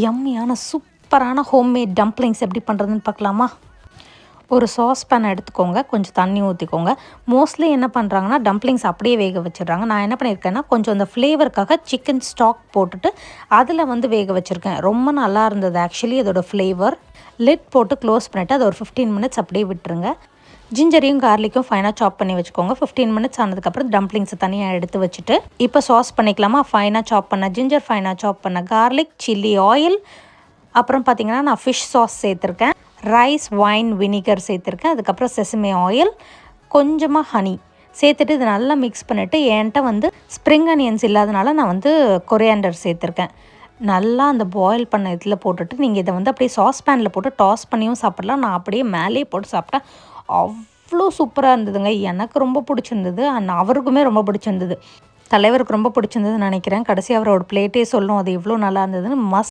யம்மியான சூப்பரான homemade dumplings எப்படி பண்ணுறதுன்னு பார்க்கலாமா? ஒரு சாஸ் பேன் எடுத்துக்கோங்க, கொஞ்சம் தண்ணி ஊற்றிக்கோங்க. மோஸ்ட்லி என்ன பண்ணுறாங்கன்னா டம்ப்ளிங்ஸ் அப்படியே வேக வச்சிடுறாங்க. நான் என்ன பண்ணியிருக்கேன்னா கொஞ்சம் அந்த ஃப்ளேவருக்காக சிக்கன் ஸ்டாக் போட்டுட்டு அதில் வந்து வேக வச்சுருக்கேன். ரொம்ப நல்லா இருந்தது ஆக்சுவலி அதோடய ஃப்ளேவர். லிட் போட்டு க்ளோஸ் பண்ணிவிட்டு அது ஒரு 15 மினிட்ஸ் அப்படியே விட்டுருங்க. ஜிஞ்சரையும் கார்லிக்கும் ஃபைனாக சாப் பண்ணி வச்சுக்கோங்க. 15 மினிட்ஸ் ஆனதுக்கப்புறம் டம்ப்ளிங்ஸை தனியாக எடுத்து வச்சுட்டு இப்போ சாஸ் பண்ணிக்கலாமா? ஃபைனாக சாப் பண்ண ஜிஞ்சர், ஃபைனாக சாப் பண்ண கார்லிக், சில்லி ஆயில், அப்புறம் பார்த்திங்கன்னா நான் ஃபிஷ் சாஸ் சேர்த்துருக்கேன், ரைஸ் வைன் வினிகர் சேர்த்துருக்கேன், அதுக்கப்புறம் செசமே ஆயில், கொஞ்சமாக ஹனி சேர்த்துட்டு இது நல்லா மிக்ஸ் பண்ணிவிட்டு என்கிட்ட வந்து ஸ்ப்ரிங் அனியன்ஸ் இல்லாதனால நான் வந்து கொரியாண்டர் சேர்த்துருக்கேன். நல்லா அந்த பாயில் பண்ண இதில் போட்டுட்டு நீங்கள் இதை வந்து அப்படியே சாஸ் பேனில் போட்டு டாஸ் பண்ணியும் சாப்பிட்லாம். நான் அப்படியே மேலேயே போட்டு சாப்பிட்டேன். அவ்வளோ சூப்பராக இருந்ததுங்க. எனக்கு ரொம்ப பிடிச்சிருந்தது அண்ட் அவருக்குமே ரொம்ப பிடிச்சிருந்தது. தலைவருக்கு ரொம்ப பிடிச்சிருந்ததுன்னு நினைக்கிறேன். கடைசி அவரோட பிளேட்டே சொல்லும் அது எவ்வளோ நல்லா இருந்ததுன்னு. மஸ்ட்